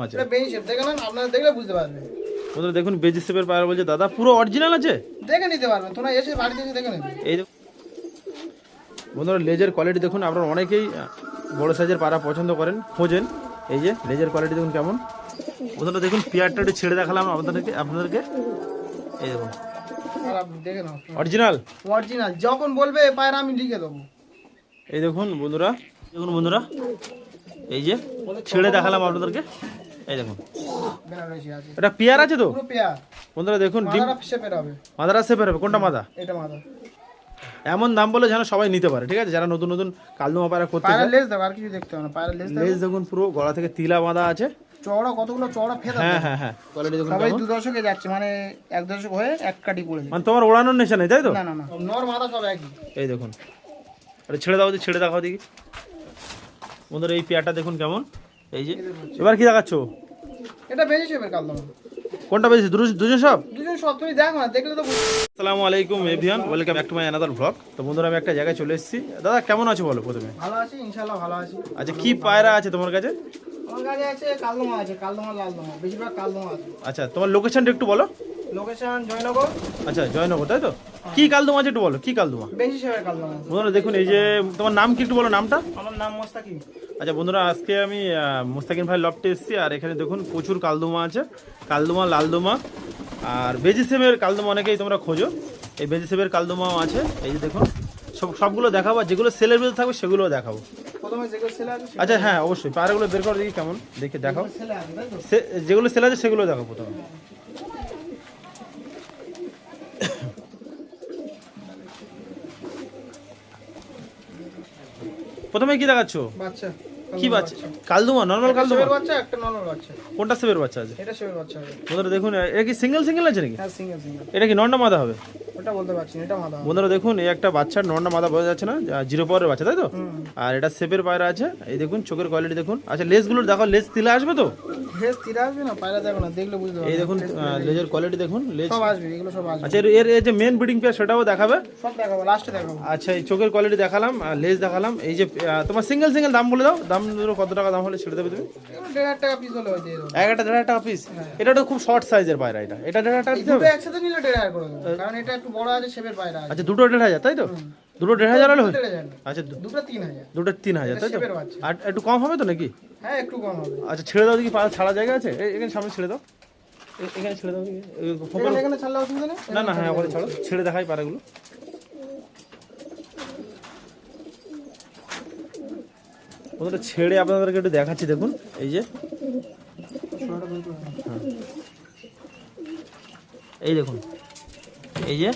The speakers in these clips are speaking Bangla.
আছে এটা বেনি শেপ দেখেন, আপনারা দেখলে বুঝতে পারবেন। বন্ধুরা দেখুন বেজি শেপের পায়রা বলছে দাদা পুরো অরিজিনাল আছে, দেখে নিতে পারবেন, তোমরা এসে বাড়িতে এসে দেখে নেবে। এই দেখুন বন্ধুরা লেজের কোয়ালিটি দেখুন, আপনারা অনেকেই বড় সাইজের পায়রা পছন্দ করেন, খোঁজেন। এই যে লেজের কোয়ালিটি দেখুন কেমন। বন্ধুরা দেখুন পেয়ারটা একটু ছেড়ে দেখালাম আপনাদেরকে এই দেখুন আর আপনি দেখে নাও, অরিজিনাল অরিজিনাল যখন বলবে এ পায়রা আমি লিখে দেবো। এই দেখুন বন্ধুরা এই যে ছেড়ে দেখালাম আপনাদেরকে, এই দেখুন বেনারসি আছে, এটা পেয়ার আছে তো পুরো পেয়ার। বন্ধুরা দেখুন ডিম মাদারা শেপের হবে, মাদারা শেপের হবে। কোনটা মাদা? এটা মাদা। এমন দাম বলে যেন সবাই নিতে পারে, ঠিক আছে, যারা নতুন নতুন কালদমা পায়রা করতে পায়রা চায়। লেজ দেখো, আর কিছু দেখতে হবে না, পায়রা লেজ দেখো। লেজ দেখুন পুরো গলা থেকে তিলা বাঁধা আছে। চওড়া কতগুলো চওড়া ফেদা। হ্যাঁ কোয়ালিটি দেখুন সবাই কেমন। 2 দশকে যাচ্ছে, মানে 1 দশক হয়ে এক কাটি পড়ে যায়। মানে তোমার ওড়ানোর নেশা নেই তাই তো? না না না, নর মাদা সব একই। এই দেখুন আরে ছেড়ে দেখাও দেখি বন্ধুরা, এই পেয়ারটা দেখুন কেমন। এই যে এবার কি দেখাচ্ছ? এটা বেশি শেপের কালদমা। কোনটা বেশি? দুজন সব? দুজন সব, তুমি দেখো না, দেখলে তো আসসালামু আলাইকুম everyone, welcome back to my another blog. তো বন্ধুরা আমি একটা জায়গায় চলে এসেছি। দাদা কেমন আছো বলো প্রথমে? ভালো আছি, ইনশাআল্লাহ ভালো আছি। আচ্ছা কি পায়রা আছে তোমার কাছে? আমার কাছে আছে কালদমা, আছে কালদমা, লালদমা, বেশিরভাগ কালদমা আছে। আচ্ছা তোমার লোকেশনটা একটু বলো। লোকেশন জয়নগর। আচ্ছা জয়নগর তাই তো? কি কালদমা আছে একটু বলো, কি কালদমা? বেশি শেপের কালদমা। বন্ধুরা দেখুন এই যে, তোমার নাম কি একটু বলো নামটা। আমার নাম মোস্তাকিম। আচ্ছা বন্ধুরা আজকে আমি মুস্তাকিম ভাই লফটে এসেছি, আর এখানে দেখুন প্রচুর কালদমা আছে, কালদমা, লালদমা আর বেজিসেমের কালদমা অনেকেই তোমরা খোঁজো। এই বেজিসেমের কালদমাও আছে। এই যে দেখুন সবগুলো দেখাবো, আর যেগুলো সেলের বিল থাকবে সেগুলোও দেখাবো। প্রথমে যেগুলো সেল আছে আচ্ছা হ্যাঁ অবশ্যই পায়রাগুলো বের করে দেখি কেমন, দেখে দেখাও। সেল আছে তাই তো? যেগুলো সেল আছে সেগুলো দেখাও প্রথমে। প্রথমে কি দেখাচ্ছ? বাচ্চা। কি বাচ্চা? কালদমা, নর্মাল কালদমা? শেপের বাচ্চা, একটা নর্মাল বাচ্চা। কোনটা সেবের বাচ্চা আছে? এটা শেপের বাচ্চা হবে। বন্ধুরা দেখুন এটা কি সিঙ্গেল আছে নাকি? হ্যাঁ সিঙ্গেল সিঙ্গেল। এটা কি নন্ডা মাদা হবে? ওটা বলতে পারছি না, এটা মাদা হবে। বন্ধুরা দেখুন এই একটা বাচ্চার নন্ডা মাদা বোঝা যাচ্ছে না, জিরো পাওয়ারের বাচ্চা তাই তো? হুম। আর এটা সেপের পায়রা আছে। এই দেখুন চোখের কোয়ালিটি দেখুন। আচ্ছা লেজগুলো দেখো, লেজ তিলা আসবে তো? ড্রেস তিরা আসবে না, পায়রা দেখো না, দেখলে বুঝতে পারবে। এই দেখুন লেজের কোয়ালিটি দেখুন, লেজ সব আসবে, এগুলো সব আসবে। আচ্ছা এর যে মেন ব্রিডিং পেয়ার সেটাও দেখাবে। সব দেখাবো, লাস্টে দেখাবো। আচ্ছা এই চোখের কোয়ালিটি দেখালাম, আর লেজ দেখালাম। এই যে তোমার সিঙ্গেল দাম বলে দাও, দাম কত টাকা দাম হলে ছেড়ে দেবে তুমি? এগুলো 1.5 টাকা পিস হলে দিয়ে দেবো। 1.5 টাকা পিস? এটা তো খুব শর্ট সাইজের পায়রা, এটা 1.5 টাকা দিতে দুটো হবে? একসাথে নিলে 1.5 করে দেবো, কারণ এটা একটু বড় আছে, শেপের পায়রা আছে। আচ্ছা দুটো 1.5 তাই তো? দুটো 1.5 হলে হয়? 1.5 না। আচ্ছা দুটো 3,000। দুটো 3,000 তাই তো? শেপের বাচ্চা। আর একটু কম হবে তো নাকি? হ্যাঁ একটু কম হবে। আচ্ছা ছেড়ে দাও দেখি, পায়রা ছাড়া জায়গা আছে? এখানে সামনে ছেড়ে দাও, এখানে ছেড়ে দাও দেখি। এখানে ছাড়লে অসুবিধা নেই। না হ্যাঁ ওখানে ছাড়ো, ছেড়ে দেখাই পায়রাগুলো। ওটা ছেড়ে আপনাদেরকে একটু দেখাচ্ছি দেখুন। এই যে এই দেখুন এই যে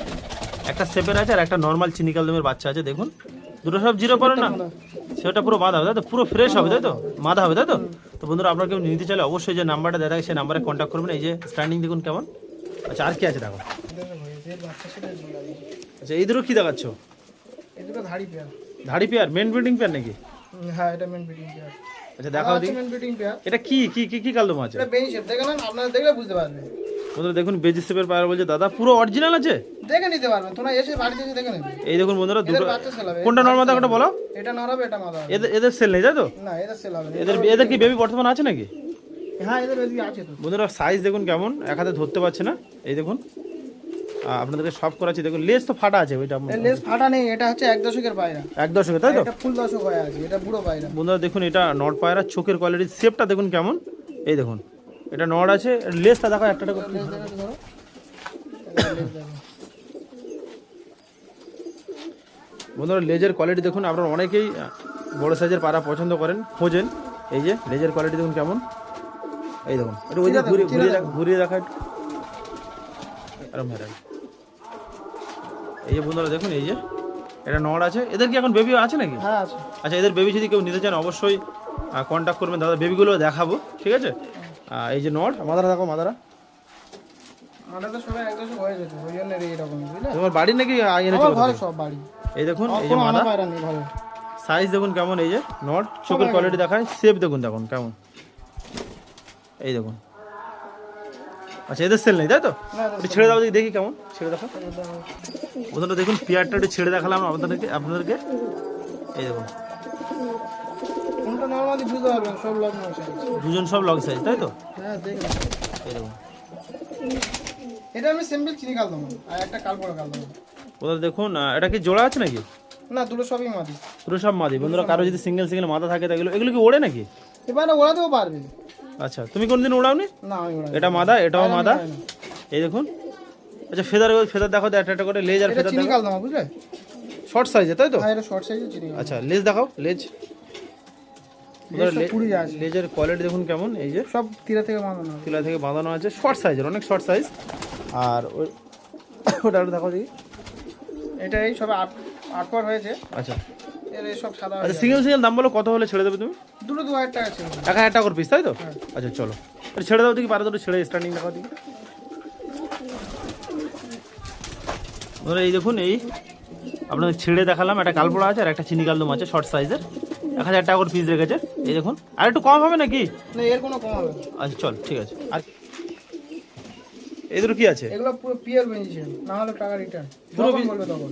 একটা সেপের আছে আর একটা নর্মাল চিনি কালদমের বাচ্চা আছে। দেখুন দুটো সব জিরো করে না, সেটা পুরো বাঁধা হবে তাই তো? পুরো ফ্রেশ হবে তাই তো? মাদা হবে তাই তো? তো বন্ধুরা আপনারা কেউ নিতে চাইলে অবশ্যই যে নাম্বারটা দেওয়া থাকে সেই নাম্বারে কন্ট্যাক্ট করবেন। এই যে স্ট্যান্ডিং দেখুন কেমন। আচ্ছা আর কি আছে দেখো। আচ্ছা এই দুটো কি দেখাচ্ছ? এই দুটো ধাড়ি পেয়ার। ধাড়ি পেয়ার, মেন ব্রিডিং পেয়ার নাকি? হ্যাঁ এটা মেন ব্রিডিং পেয়ার। আচ্ছা দেখাও দেখি মেন ব্রিডিং পেয়ার। এটা কি কি কি কি কালদম আছে? এটা বেনি শেপ দেখেন, আপনারা দেখলে বুঝতে পারবেন। বন্ধুরা দেখুন বেজি শেপের পায়রা বলছে দাদা পুরো অরিজিনাল আছে, দেখে নিতে পারবেন, তোমরা এসে বাড়িতে এসে দেখে নেবে। এই দেখুন বন্ধুরা এদের দুটো। বাচ্চা সেল হবে। কোনটা নর্মাল কোনটা বলো? এটা নর হবে, এটা মাদা হবে। এদের সেল নেই তাই তো? না এদের সেল হবে না। এদের কি বেবি বর্তমানে আছে নাকি? হ্যাঁ এদের বেশি আছে তো। বন্ধুরা সাইজ দেখুন কেমন, এক হাতে ধরতে পারছে না। এই দেখুন আপনাদেরকে সব করাচ্ছি দেখুন, লেজ তো ফাটা আছে ওইটা। এর লেজ ফাটা নেই, এটা হচ্ছে 1 দশকের পায়রা। 1 দশকে তাই তো? এটা ফুল দশক হয়ে আছে, এটা বুড়ো পায়রা। বন্ধুরা দেখুন এটা নট পায়রা, চোখের কোয়ালিটি শেপটা দেখুন কেমন। এই দেখুন এটা নট আছে, লেজটা দেখো একটা লেজ দেখো তো ধরো। লেজ দেখো। বন্ধুরা লেজের কোয়ালিটি দেখুন, আপনারা অনেকেই বড় সাইজের পায়রা পছন্দ করেন, খোঁজেন। এই যে লেজের কোয়ালিটি দেখুন কেমন। এই দেখুন এটা ওই যে ঘুরিয়ে দেখা একটু। আরাম হেরান। এই যে বন্ধুরা দেখুন এই যে এটা নড় আছে। এদের কি এখন বেবি আছে নাকি? হ্যাঁ আছে। আচ্ছা এদের বেবি যদি কেউ নিতে চান অবশ্যই কন্ট্যাক্ট করবেন দাদা, বেবিগুলো দেখাবো ঠিক আছে। এই যে নড় মাদারা দেখো, মাদারা আমাদের তো সবাই 1 দশক হয়ে যেত, ওই জন্য এরকম বুঝলে। তোমার বাড়ি নাকি আমার ঘরে সব বাড়ি। এই দেখুন এই যে কোনো মাদা পায়রা নেই ঘরে। সাইজ দেখুন কেমন। এই যে নড় চোখের কোয়ালিটি দেখায়, শেপ দেখুন কেমন। এই দেখুন। আচ্ছা এদের সেল নেই তাই তো? একটু ছেড়ে দাও দেখি কেমন, ছেড়ে দেখো। বন্ধুরা দেখুন পেয়ারটা একটু ছেড়ে দেখালাম আপনাদেরকে। এই দেখুন কোনটা নর্মালি বুঝতে পারবেন সব লগ নকশা আছে। দুজন সব লং সাইজ তাই তো? হ্যাঁ দেখুন, এই দেখুন এটা আমি সিম্পল চিনি কাল দেবো আর একটা কাল পরে কাল দেবো। বন্ধুরা দেখুন এটা কি জোড়া আছে নাকি? না, দুটো সবই মাদি। পুরো সব মাদি। বন্ধুরা কারো যদি সিঙ্গেল সিঙ্গেল মাথা থাকে তাহলে এগুলো কি ওড়ে নাকি? এবারে ওড়াতেও পারবে। আচ্ছা, তুমি কোনদিন ওড়াওনি? না আমি ওড়াই। এটা মাদা, এটাও আমি মাদা। ওড়াই না। এই দেখুন। আচ্ছা ফেদার ফেদার দেখো তো একটা একটা করে, লেজ আর এটা ফেদার চিনি দেখো। কাল দেবো বুঝলে? শর্ট সাইজে তাই তো? হ্যাঁ এটা শর্ট সাইজের চিনি কাল। আচ্ছা লেজ দেখাও, লেজ। বন্ধুরা, সব পুরি আছে। লেজের কোয়ালিটি দেখুন কেমন। এই যে সব তীরা থেকে বাঁধানো হবে। তিলা থেকে বাঁধানো আছে, শর্ট সাইজের, অনেক শর্ট সাইজ। আর ওটা একটু দেখো দেখি। এটা এই সবে আট পর হয়েছে। আচ্ছা এর এই সব সাদা আচ্ছা, সিঙ্গেল সিঙ্গেল দাম বলো কত হলে ছেড়ে দেবে তুমি? দুটো 2000 টাকা ছিল। 1000 টাকা করে পিস তাই তো? হ্যাঁ। আচ্ছা চলো এটা ছেড়ে দাও দেখি, পারে দুটো ছেড়ে স্টার্টিং দেখাও দেখি। ধরো এই দেখুন, এই আপনাদের ছেড়ে দেখালাম, একটা কালপোড়া আছে আর একটা চিনি কালদম আছে শর্ট সাইজের, 1000 টাকা করে পিস রেখেছে। এই দেখুন, আর একটু কম হবে নাকি? না এর কোনো কম হবে না। আচ্ছা চল ঠিক আছে। আর এই দুটো কি আছে? এগুলো পুরো পিওর বেঞ্জিছে, না হলে টাকা রিটার্ন। পুরো পুরো বলবে তখন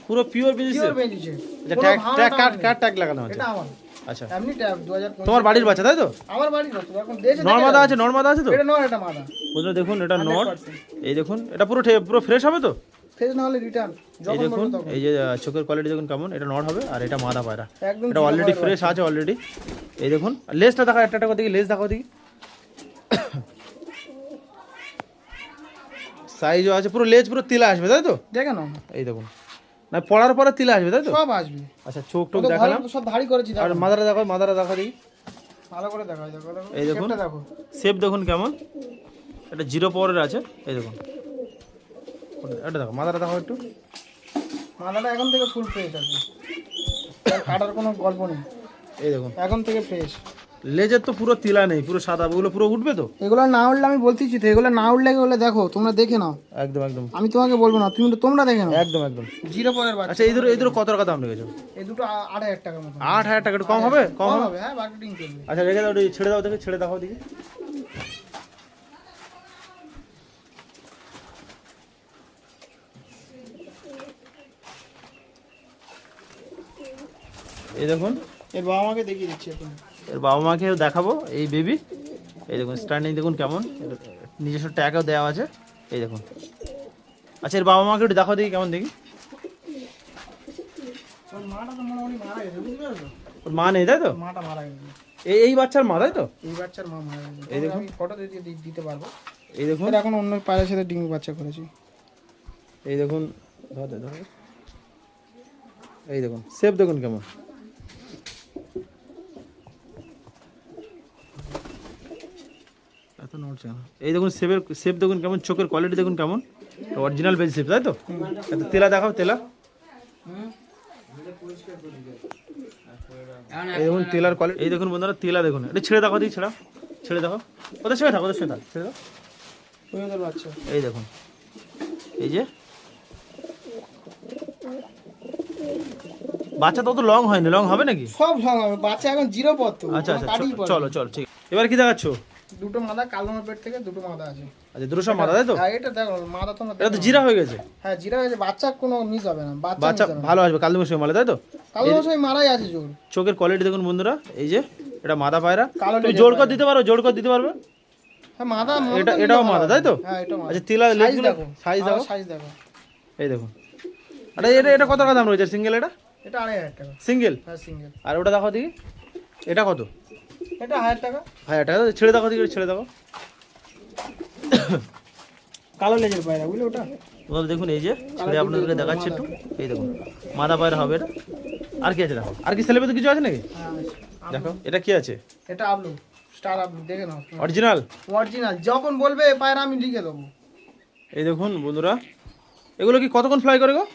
পুরো পিওর বিজিস। পিওর বেঞ্জিছে। আচ্ছা ট্যাগ ট্যাগ কাট ট্যাগ লাগানো আছে। এটা আমার আচ্ছা এমনি ট্যাব 2025। তোমার বাড়ির বাচ্চা তাই তো? আমার বাড়ির বাচ্চা এখন দেশে নর্মাদা আছে, নর্মাদা আছে তো? এটা নর, এটা মাদা। বন্ধুরা দেখুন এটা নর। 100%। এই দেখুন এটা পুরো পুরো ফ্রেশ হবে তো? ফেজ না হলে রিটার্ন এই যখন দেখুন, বলবে তখন। এই যে চোখের কোয়ালিটি দেখুন কেমন, এটা নর হবে আর এটা মাদা পায়রা। একদম এটা অলরেডি ফ্রেশ আছে অলরেডি। এই দেখুন লেজটা দেখো, একটা একটা করে দেখি, লেজ দেখো দেখি। সাইজও আছে, পুরো লেজ পুরো তিলা আসবে তাই তো? দেখে না এই দেখুন, না পড়ার পরে তিলা আসবে তাই তো? সব আসবে। আচ্ছা চোখ টোক তো দেখালাম, ঘরে সব ধাড়ি করেছি আর দেখো। মাদারা দেখো, মাদারা দেখো দেখি। ভালো করে দেখো, দেখো দেখো এই দেখুন। শেপটা দেখো। শেপ দেখুন কেমন, এটা 0 পাওয়ারের আছে। এই দেখুন এটা দেখো, মাদারা দেখো একটু। মাদাটা এখন থেকে ফুল ফ্রেশ আছে, আর কাটার কোনো গল্প নেই। এই দেখুন এখন থেকে ফ্রেশ। লেজের তো পুরো তিলা নেই, পুরো সাদা, ওগুলো পুরো উঠবে তো? এগুলো না উঠলে আমি বলতেছি তো, এগুলো না উঠলে এগুলো দেখো, তোমরা দেখে নাও। একদম একদম আমি তোমাকে বলবো না, তোমরা দেখে নাও। একদম একদম। জিরো পরের বাচ্চা। আচ্ছা এই দুটো কত টাকা দাম রেখেছো? এই দুটো 8000 টাকার মতো। 8000 টাকা, একটু কম হবে? কম হবে। হবে, হ্যাঁ মার্কেটিং চলবে। আচ্ছা রেখে দাও, ওটা ছেড়ে দাও দেখে, ছেড়ে দেখাও দেখি। এই দেখুন এর বাবা মাকে দেখিয়ে দিচ্ছি এখন। এর বাবা মাকেও দেখাবো এই বেবি। এই দেখুন স্ট্যান্ডিং দেখুন কেমন, নিজস্ব ট্যাগও দেওয়া আছে। এই দেখুন। আচ্ছা এর বাবা মাকে একটু দেখাও দেখি কেমন দেখি। ওর মাটা তো মোটামুটি মারা গেছে, বুঝতে পারছো? ওর মা নেই তাই তো? মাটা মারা গেছে। এই বাচ্চার মা তাই তো? এই বাচ্চার মা মারা গেছে। এই দেখুন। আমি ফটো দিতে পারবো। এই দেখুন, এটা এখন অন্য পায়ের সাথে ডিম বাচ্চা করেছি। এই দেখুন, ধরো ধরো। এই দেখুন শেপ দেখুন কেমন। এত নড়ছে না। এই দেখুন শেপ দেখুন কেমন, চোখের কোয়ালিটি দেখুন কেমন, অরিজিনাল বেজ শেপ তাই তো? এত তেলা দেখাও, তেলা। এই দেখুন তেলার কোয়ালিটি। এই দেখুন বন্ধুরা তেলা দেখুন, এটা ছেড়ে দেখো দিই, ছেড়ে দেখো। ওদের সঙ্গে থাকো, ওদের সঙ্গে থাক, ছেড়ে দাও। ওই ওদের বাচ্চা। এই দেখুন, এই যে বাচ্চা তো লং হয়নি, লং হবে নাকি? সব সব হবে, বাচ্চা এখন জিরো পর তো। আচ্ছা কোনো আচ্ছা কাটিই পড়ে চলো না। চলো ঠিক। এবার কি দেখাচ্ছ? দুটো মাদা, কালদমের পেট থেকে দুটো মাদা আছে। আচ্ছা দুটো সব মাথা তাই তো? হ্যাঁ এটা দেখো মাদা তোমরা এটা তো দেখো। জিরা হয়ে গেছে। হ্যাঁ জিরা হয়েছে, বাচ্চা কোনো মিস হবে না, বাচ্চা বাচ্চা মিস হবে না। ভালো আসবে কালদমের সঙ্গে মালে তাই তো? কালদম সবাই মারাই আছে জোর। চোখের কোয়ালিটি দেখুন বন্ধুরা, এই যে এটা মাদা পায়রা। কালো তুমি লেজের জোর করে পায়রা। দিতে পারো, জোর করে দিতে পারবে? হ্যাঁ মাদা এটাও মাদা তাই তো? হ্যাঁ এটা মাদা। আচ্ছা তিলা সাইজ লেজগুলো দেখো, সাইজ দেখো। সাইজ দেখো। এই দেখুন, আরে এটা কত টাকা দাম রয়েছে সিঙ্গেল? এটা এটা 2500 টাকা। সিঙ্গেল। হ্যাঁ সিঙ্গেল। আর ওটা দেখো দেখি, এটা কত? এটা 1000 টাকা। 1000 টাকা। ছেড়ে দেখো দেখি, ছেড়ে দেখো। কালো লেজের পায়রা বুঝলে ওটা। ওদের দেখুন এই যে ছেড়ে আপনাদেরকে দেখাচ্ছি একটু। এই দেখুন মাদা পায়রা হবে এটা। আর কি আছে দেখো, আর কি সেলিব্রেট কিছু আছে নাকি? হ্যাঁ দেখো এটা কি আছে, এটা আবলু, স্টার আবলু, দেখে নাও। অরিজিনাল। অরিজিনাল, যখন বলবে পায়রা আমি লিখে দেবো। এই দেখুন বন্ধুরা, এগুলো কি কতক্ষণ ফ্লাই করে গো?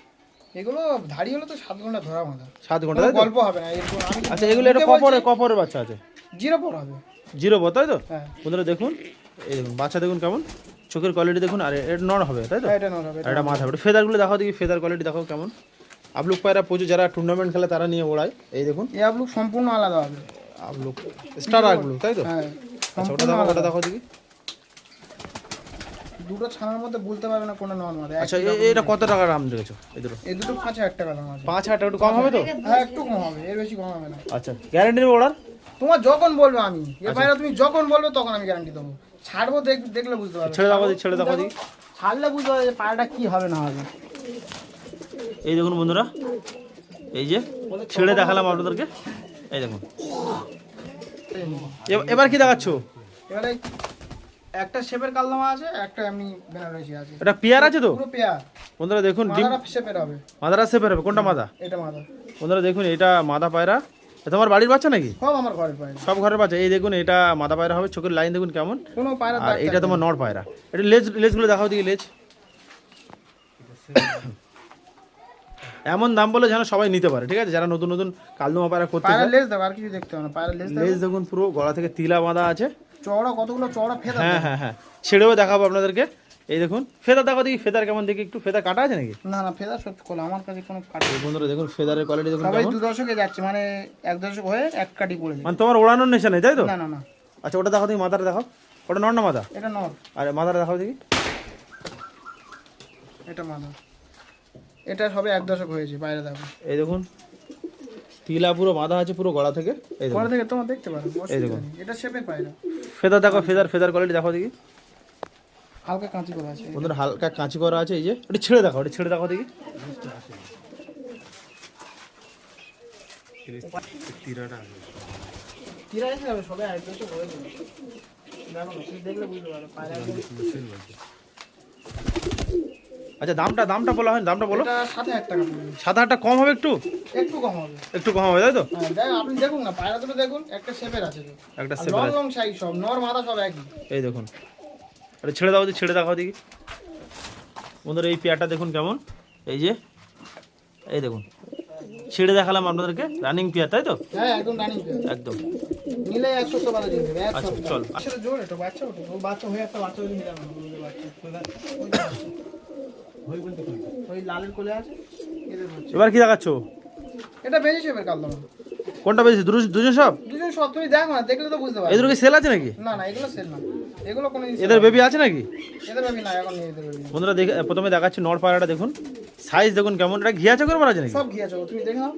এগুলো ধাড়ি হলে তো 7 ঘন্টা ধরা মাথা। 7 ঘন্টা কোনো তাই তো? গল্প হবে না এরকম। আমি আচ্ছা এগুলো এটা কপরের বাচ্চা আছে, জিরো পর হবে। 0 তাই তো? হ্যাঁ বন্ধুরা দেখুন, এই দেখুন বাচ্চা দেখুন কেমন, চোখের কোয়ালিটি দেখুন। আর এটা নর হবে তাই তো? হ্যাঁ, এটা নর হবে। আর এটা মাথা হবে। ফেদারগুলো দেখাও দেখি, ফেদার কোয়ালিটি দেখাও কেমন। আবলুক পায়রা প্রচুর যারা টুর্নামেন্ট খেলে তারা নিয়ে ওড়ায়। এই দেখুন এই আবলু সম্পূর্ণ আলাদা হবে। আবলুক স্টার আবলুক তাই তো? হ্যাঁ আচ্ছা ওটা দেখো, ওটা দেখো দেখি। দুটো ছানার মধ্যে বলতে পারবে না কোনটা নন মাদা। আচ্ছা এটা কত টাকা দাম রেখেছো এই দুটো? এই দুটো 5000 টাকা দাম আছে। 5000 টাকা, একটু কম হবে তো? হ্যাঁ একটু কম হবে, এর বেশি কম হবে না। আচ্ছা গ্যারান্টি নেবে ওড়ার? তোমার যখন বলবো আমি এ পায়রা তুমি যখন বলবে তখন আমি গ্যারান্টি দেবো। ছাড়বো দেখলে বুঝতে পারবে। ছেড়ে দেখো ছেড়ে দেখো দেখি। ছাড়লে বুঝতে পারবে যে পায়রাটা কি হবে না হবে। এই দেখুন বন্ধুরা, এই যে ছেড়ে দেখালাম আপনাদেরকে, এই দেখুন। এবার কি দেখাচ্ছ? এবারে একটা শেপের কালদমা আছে, একটা এমনি বেনারসি আছে। এটা পেয়ার আছে তো পুরো পেয়ার বন্ধুরা, দেখুন ডিম মাদারা শেপের হবে। মাদারা শেপের হবে। কোনটা মাদা? এটা মাদা। বন্ধুরা দেখুন, এটা মাদা পায়রা। এটা তোমার বাড়ির বাচ্চা নাকি? সব আমার ঘরের পায়রা, সব ঘরের বাচ্চা। এই দেখুন, এটা মাদা পায়রা হবে, চোখের লাইন দেখুন কেমন। কোনো পায়রা আর এটা তোমার নর পায়রা। এটা লেজগুলো দেখাও দিকে, লেজ। এমন দাম বলে যেন সবাই নিতে পারে, ঠিক আছে? যারা নতুন নতুন কালদমা পায়রা করতে পায়রা চায়। লেজ দাও, আর কিছু দেখতে হবে না। পায়রা লেজ দাও। লেজ দেখুন পুরো গলা থেকে তিলা বাঁধা আছে। চওড়া কতগুলো চওড়া ফেদা। হ্যাঁ হ্যাঁ হ্যাঁ, ছেড়েও দেখাবো আপনাদেরকে। এই দেখুন ফেদার দেখো দেখি, ফেদার কেমন দেখি একটু। ফেদার কাটা আছে নাকি? না না, ফেদা সব খোলা, আমার কাছে কোনো কাটা। এই বন্ধুরা দেখুন ফেদারের কোয়ালিটি দেখুন সবাই কেমন। 2 দশকে যাচ্ছে, মানে 1 দশক হয়ে এক কাটি পড়ে যায়। মানে তোমার ওড়ানোর নেশা নেই, তাই তো? না না না, আচ্ছা, ওটা দেখো দেখি, মাথাটা দেখো। ওটা নর না মাদা? এটা নর। আর মাথাটা দেখাও দেখি। এটা মাদা। এটা সবে 1 দশক হয়েছে পায়রা। দেখো এই দেখুন তিলা পুরো বাঁধা আছে পুরো গলা থেকে। এই দেখুন, পরে থেকে তোমার দেখতে পারো। এই দেখুন এটা শেপের পায়রা। ফেদার দেখো, ফেদার কোয়ালিটি দেখো দেখি। হালকা কাঁচি করা আছে। বন্ধুরা হালকা কাঁচি করা আছে। এই যে ওটা ছেড়ে দেখো, ওটা ছেড়ে দেখো দেখি। তিরা এসে যাবে, সবে 1 দশক হয়েছে। দেখো তুমি দেখলে বুঝতে পারো পায়রা। আচ্ছা, দামটা বলা হয়, দামটা বলো। এটা 7000 টাকা পড়বে। 7,000 টাকা কম হবে একটু? একটু কম হবে। একটু কম হবে, তাই তো? হ্যাঁ দেখ, আপনি দেখুন না পায়রা দুটো দেখুন, একটা শেপের আছে তো। একটা আর সেপার লং আছে। লং সাইজ সব, নর মাদা সব একই। এই দেখুন, এটা ছেড়ে দাও, ছেড়ে দেখাও দেখি। বন্ধুরা এই পেয়ারটা দেখুন কেমন। এই যে এই দেখুন, ছেড়ে দেখালাম আপনাদেরকে। রানিং পেয়ার, তাই তো? হ্যাঁ একদম রানিং পেয়ার। একদম। নিলে 100 টাকা দিয়ে দেবে। আচ্ছা চল। আসলে জোর এটা বাচ্চা ওঠে। ও বাচ্চা হয়ে একটা বাচ্চা যদি মিলানো হবে বাচ্চা। ওই লালের কোলে আছে এদের হচ্ছে। এবার কি দেখাচ্ছ? এটা বেশি শেপের কালদমা। কোনটা বেশি? দুজন সব? দুজন সব তুমি দেখো না, দেখলে তো বুঝতে পারবে। এদের কি সেল আছে নাকি? না না, এগুলো সেল না। এগুলো কোনো এদের বেবি আছে নাকি? এদের বেবি না, এখন নেই এদের বেবি। বন্ধুরা দেখে প্রথমে দেখাচ্ছি নর পায়রাটা দেখুন, সাইজ দেখুন কেমন। এটা ঘিয়া চোখের পায়রা আছে নাকি? সব ঘিয়া চোখ, তুমি দেখে নাও।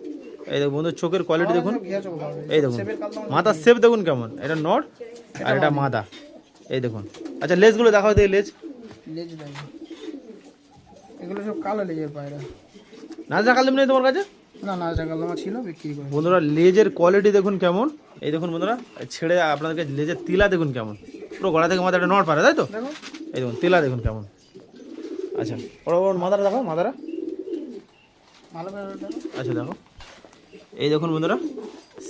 এই দেখুন বন্ধু, চোখের কোয়ালিটি দেখুন। ঘিয়া চোখ হবে। এই দেখুন শেপের কালদমা। মাথার শেপ দেখুন কেমন। এটা নর আর এটা মাদা। এই দেখুন। আচ্ছা লেজগুলো দেখাও দেখি, লেজ। লেজ দেখো, এগুলো সব কালো লেজের পায়রা। না দেখালাম নেই তোমার কাছে? না না, যা কালদমা ছিল বিক্রি করে। বন্ধুরা লেজের কোয়ালিটি দেখুন কেমন। এই দেখুন বন্ধুরা, ছেড়ে আপনাদেরকে লেজের তিলা দেখুন কেমন। পুরো গলা থেকে মাথা একটা নড় পারে, তাই তো? দেখো এই দেখুন তিলা দেখুন কেমন। আচ্ছা ওর মাথাটা দেখো, মাথাটা। ভালো করে দেখো। আচ্ছা দেখো, এই দেখুন বন্ধুরা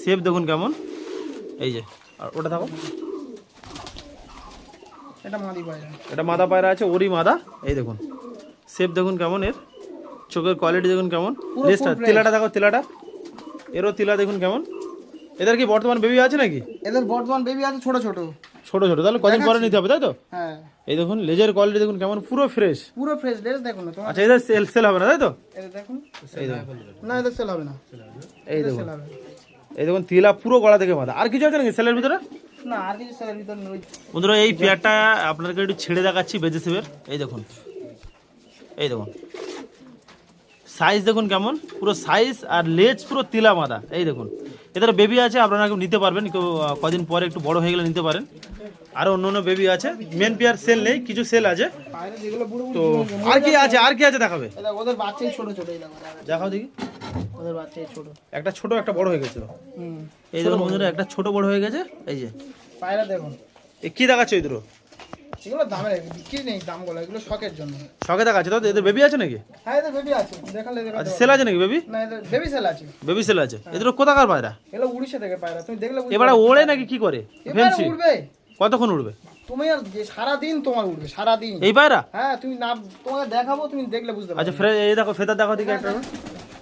শেপ দেখুন কেমন। এই যে, আর ওটা দেখো, এটা মাদি পায়রা। এটা মাদা পায়রা আছে, ওরই মাদা। এই দেখুন শেপ দেখুন কেমন, এর চোখের কোয়ালিটি দেখুন কেমন। লেজটা, তিলাটা দেখো, তিলাটা, এরও তিলা দেখুন কেমন। এদের কি বর্তমান বেবি আছে নাকি? এদের বর্তমান বেবি আছে ছোট ছোট। ছোট ছোট, তাহলে কদিন পরে নিতে হবে, তাই তো? হ্যাঁ এই দেখুন লেজের কোয়ালিটি দেখুন কেমন, পুরো ফ্রেশ। পুরো ফ্রেশ লেজ দেখুন না তোমার। আচ্ছা এদের সেল হবে না, তাই তো? এদের দেখুন। এই দেখুন, না এদের সেল হবে না। এই দেখুন, সেল হবে এই দেখুন তিলা পুরো গলা থেকে মাথা। আর কিছু আছে নাকি সেলের ভিতরে? না, আর কিছু সেলের ভিতর নেই। বন্ধুরা এই পেয়ারটা আপনাদেরকে একটু ছেড়ে দেখাচ্ছি বেজে সেবের। এই দেখুন, এই দেখুন সাইজ দেখুন কেমন, পুরো সাইজ আর লেজ পুরো তিলা মাদা। এই দেখুন এদের বেবি আছে, আপনারা কেউ নিতে পারবেন, কেউ কদিন পরে একটু বড় হয়ে গেলে নিতে পারেন। আরও অন্য অন্য বেবি আছে। মেন পেয়ার সেল নেই, কিছু সেল আছে। পায়রা যেগুলো বুড়ো তো আর কি আছে, আর কি আছে দেখাবে? বুড়ো, ওদের বাচ্চাই ছোট ছোট। এই দেখো দেখাও দেখি। ওদের বাচ্চাই ছোট। একটা ছোট একটা বড় হয়ে গেছিল। হুম, এই দেখুন বন্ধুরা, একটা ছোট বড় হয়ে গেছে। এই যে পায়রা দেখুন। এই কি দেখাচ্ছে ওই দুটো? এগুলো দামের বিক্রি নেই, দামগুলো এগুলো শখের জন্য। শখে দেখাচ্ছে, তো এদের বেবি আছে নাকি? হ্যাঁ এদের বেবি আছে, দেখালে দেখাতে আচ্ছা পারবে। সেল আছে নাকি বেবি? না এদের বেবি সেল আছে। বেবি সেল আছে। এদের কোথাকার পায়রা? এগুলো উড়িষ্যা থেকে পায়রা, তুমি দেখলে বুঝতে এবারে পারবে। ওড়ে নাকি কি করে? এবারে ফেন্সি উড়বে। কতক্ষণ উড়বে তুমি আর যে সারা দিন তোমার উঠবে, সারা দিন। এই পায়রা? হ্যাঁ তুমি না, তোমাকে দেখাবো, তুমি দেখলে বুঝতে পারবে। আচ্ছা এই দেখো ফেদার দেখাও দেখি একটা।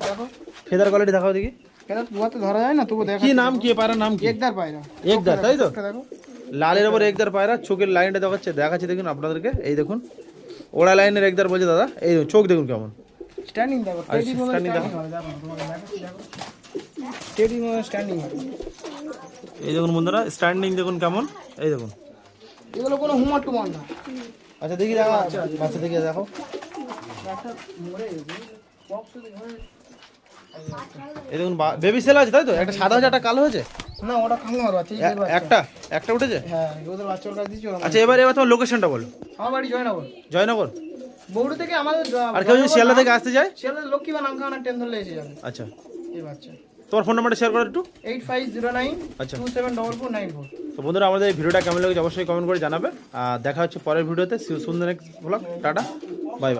দেখো ফেদার কোয়ালিটি দেখাও দেখি। এটা দুয়াতে ধরা যায় না, তবু দেখো। কি নাম, কি পায়রার নাম কি? একদার পায়রা। একদার, তাই তো? চোখটা দেখো। লালের ওপর একদার পায়রা, চোখের লাইনটা দেখাচ্ছে দেখুন আপনাদেরকে। এই দেখুন ওড়া লাইনের একদার বলছে দাদা। এই দেখুন চোখ দেখুন কেমন। স্ট্যান্ডিং দেখো, আচ্ছা, টেডি মতো standing স্ট্যান্ডিং হবে, দেখো তোমাকে দেখাচ্ছি, দেখো টেডি মতো স্ট্যান্ডিং হবে। এই দেখুন বন্ধুরা স্ট্যান্ডিং দেখুন কেমন। এই দেখুন, এগুলো কোনো হুমার টুমার না। আচ্ছা দেখি দেখো, বাচ্চা দেখি দেখো। একটা মরে গেছে, বক্স যদি ধরে। এই দেখুন বেবি সেল আছে, তাই তো? একটা সাদা হয়েছে একটা কালো হয়েছে। না ওটা খাঙ্গার বাচ্চা এই যে বাচ্চা। একটা উঠেছে? হ্যাঁ ওদের বাচ্চার কাছে দিচ্ছি ওরা। আচ্ছা, এবার তোমার লোকেশনটা বলো। আমার বাড়ি জয়নগর। জয়নগর। বৌড় থেকে আমাদের আর কেউ যদি শিয়ালদা থেকে আসতে যায়? শিয়ালদা লক্ষ্মী বা নামখানা ট্রেন ধরলে এসে যাবে। আচ্ছা, এই বাচ্চা। তোমার ফোন নাম্বারটা শেয়ার করো একটু। 8509 আচ্ছা। 274494। তো বন্ধুরা, আমাদের এই ভিডিওটা কেমন লেগেছে অবশ্যই কমেন্ট করে জানাবে। আর দেখা হচ্ছে পরের ভিডিওতে। সুন্দর ব্লগ। Tata, bye bye.